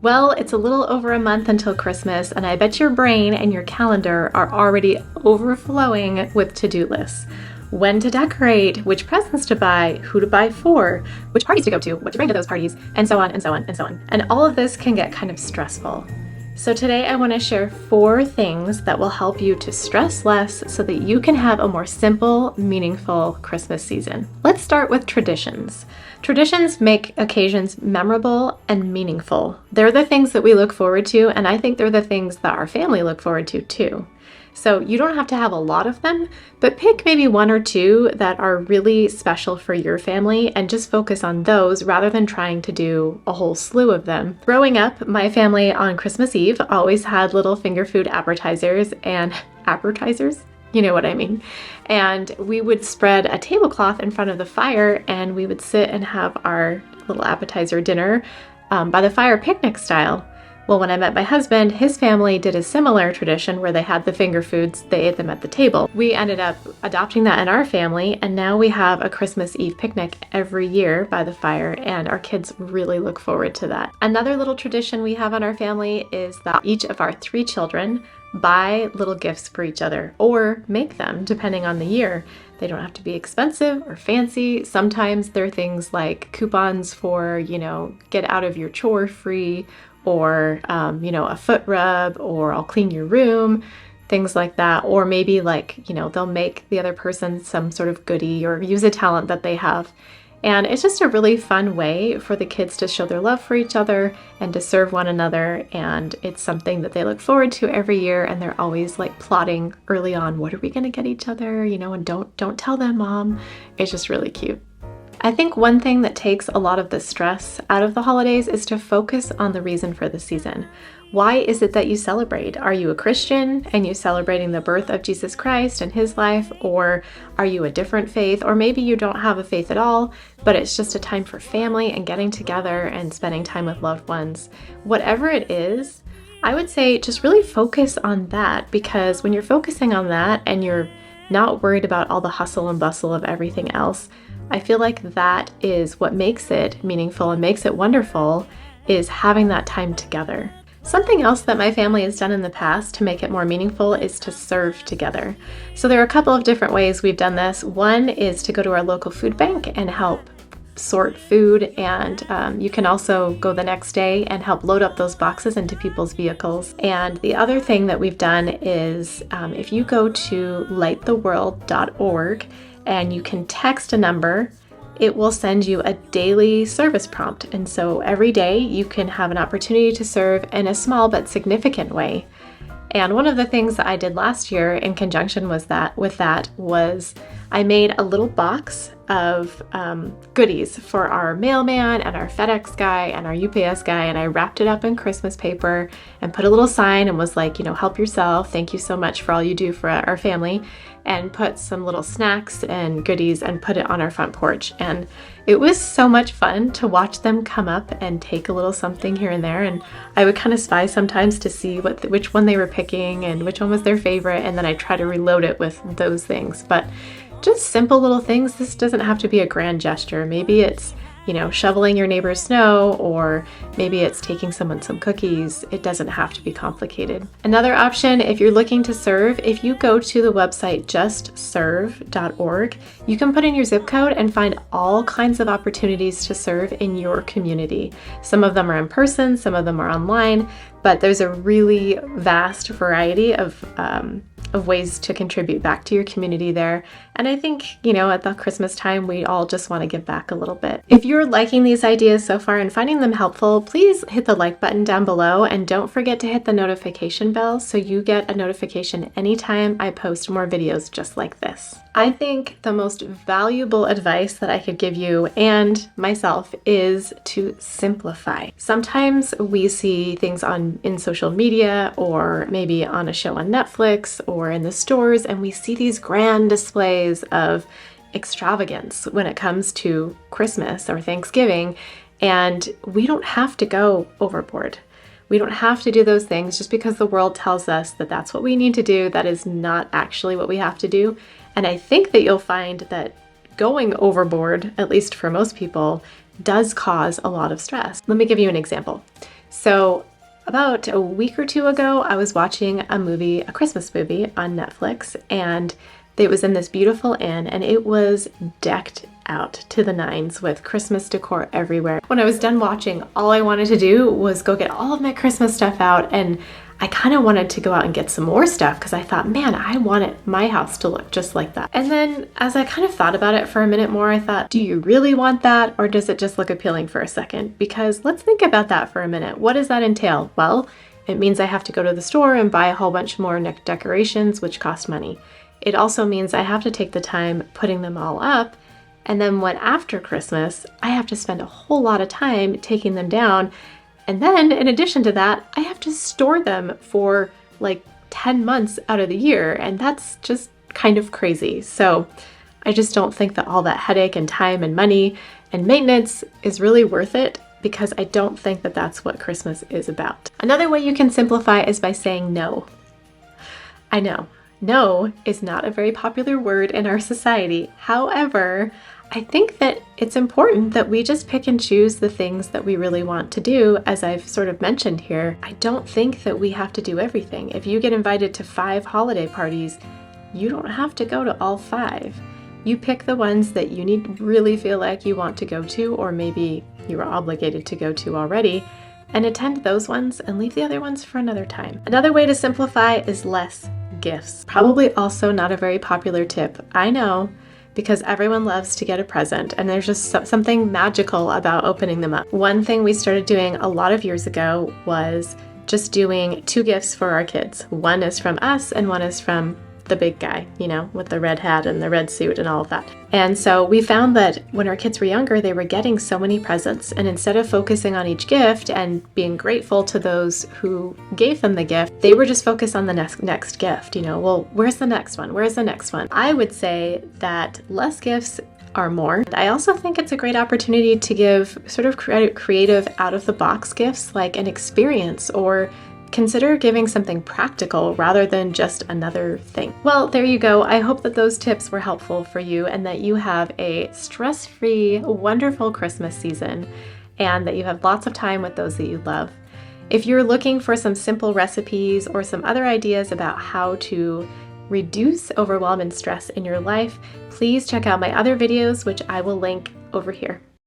Well, it's a little over a month until Christmas, and I bet your brain and your calendar are already overflowing with to-do lists. When to decorate, which presents to buy, who to buy for, which parties to go to, what to bring to those parties, and so on and so on and so on. And all of this can get kind of stressful. So today I want to share 4 things that will help you to stress less so that you can have a more simple, meaningful Christmas season. Let's start with traditions. Traditions make occasions memorable and meaningful. They're the things that we look forward to, and I think they're the things that our family look forward to too. So you don't have to have a lot of them, but pick maybe 1 or 2 that are really special for your family and just focus on those rather than trying to do a whole slew of them. Growing up, my family on Christmas Eve always had little finger food appetizers and appetizers. You know what I mean. And we would spread a tablecloth in front of the fire and we would sit and have our little appetizer dinner by the fire, picnic style. Well, when I met my husband, his family did a similar tradition where they had the finger foods, they ate them at the table. We ended up adopting that in our family, and now we have a Christmas Eve picnic every year by the fire, and our kids really look forward to that. Another little tradition we have in our family is that each of our 3 children buy little gifts for each other, or make them, depending on the year. They don't have to be expensive or fancy. Sometimes they're things like coupons for, get out of your chore free, or, a foot rub, or I'll clean your room, things like that. Or maybe they'll make the other person some sort of goodie or use a talent that they have. And it's just a really fun way for the kids to show their love for each other and to serve one another. And it's something that they look forward to every year. And they're always plotting early on, what are we going to get each other? And don't tell them, Mom. It's just really cute. I think one thing that takes a lot of the stress out of the holidays is to focus on the reason for the season. Why is it that you celebrate? Are you a Christian and you're celebrating the birth of Jesus Christ and his life? Or are you a different faith? Or maybe you don't have a faith at all, but it's just a time for family and getting together and spending time with loved ones. Whatever it is, I would say just really focus on that, because when you're focusing on that and you're not worried about all the hustle and bustle of everything else, I feel like that is what makes it meaningful and makes it wonderful, is having that time together. Something else that my family has done in the past to make it more meaningful is to serve together. So there are a couple of different ways we've done this. One is to go to our local food bank and help sort food, and you can also go the next day and help load up those boxes into people's vehicles. And the other thing that we've done is if you go to lighttheworld.org and you can text a number, it will send you a daily service prompt. And so every day you can have an opportunity to serve in a small but significant way. And one of the things that I did last year in conjunction with that was I made a little box of goodies for our mailman and our FedEx guy and our UPS guy, and I wrapped it up in Christmas paper and put a little sign and was like, help yourself. Thank you so much for all you do for our family, and put some little snacks and goodies and put it on our front porch. And it was so much fun to watch them come up and take a little something here and there. And I would kind of spy sometimes to see which one they were picking and which one was their favorite. And then I try to reload it with those things. But just simple little things. This doesn't have to be a grand gesture. Maybe it's, shoveling your neighbor's snow, or maybe it's taking someone some cookies. It doesn't have to be complicated. Another option, if you're looking to serve, if you go to the website justserve.org, you can put in your zip code and find all kinds of opportunities to serve in your community. Some of them are in person, some of them are online, but there's a really vast variety of ways to contribute back to your community there. And I think, at the Christmas time, we all just want to give back a little bit. If you're liking these ideas so far and finding them helpful, please hit the like button down below, and don't forget to hit the notification bell so you get a notification anytime I post more videos just like this. I think the most valuable advice that I could give you and myself is to simplify. Sometimes we see things in social media, or maybe on a show on Netflix or in the stores, and we see these grand displays of extravagance when it comes to Christmas or Thanksgiving, and we don't have to go overboard. We don't have to do those things just because the world tells us that that's what we need to do. That is not actually what we have to do. And I think that you'll find that going overboard, at least for most people, does cause a lot of stress. Let me give you an example. So about a week or two ago, I was watching a Christmas movie on Netflix, and it was in this beautiful inn, and it was decked out to the nines with Christmas decor everywhere. When I was done watching, all I wanted to do was go get all of my Christmas stuff out, and I kind of wanted to go out and get some more stuff because I thought, man, I wanted my house to look just like that. And then as I kind of thought about it for a minute more, I thought, do you really want that, or does it just look appealing for a second? Because let's think about that for a minute. What does that entail? Well, it means I have to go to the store and buy a whole bunch more decorations, which cost money. It also means I have to take the time putting them all up, and then when after Christmas, I have to spend a whole lot of time taking them down. And then in addition to that, I have to store them for like 10 months out of the year, and that's just kind of crazy. So I just don't think that all that headache and time and money and maintenance is really worth it, because I don't think that that's what Christmas is about. Another way you can simplify is by saying no. I know, no is not a very popular word in our society. However, I think that it's important that we just pick and choose the things that we really want to do, as I've sort of mentioned here. I don't think that we have to do everything. If you get invited to 5 holiday parties, you don't have to go to all 5. You pick the ones that you really feel like you want to go to, or maybe you are obligated to go to already, and attend those ones and leave the other ones for another time. Another way to simplify is less gifts. Probably also not a very popular tip, I know, because everyone loves to get a present, and there's just something magical about opening them up. One thing we started doing a lot of years ago was just doing 2 gifts for our kids. One is from us and one is from the big guy, with the red hat and the red suit and all of that. And so we found that when our kids were younger, they were getting so many presents, and instead of focusing on each gift and being grateful to those who gave them the gift, they were just focused on the next gift. Well, where's the next one? Where's the next one? I would say that less gifts are more. I also think it's a great opportunity to give sort of creative out-of-the-box gifts, like an experience, or consider giving something practical rather than just another thing. Well, there you go. I hope that those tips were helpful for you, and that you have a stress-free, wonderful Christmas season, and that you have lots of time with those that you love. If you're looking for some simple recipes or some other ideas about how to reduce overwhelm and stress in your life, please check out my other videos, which I will link over here.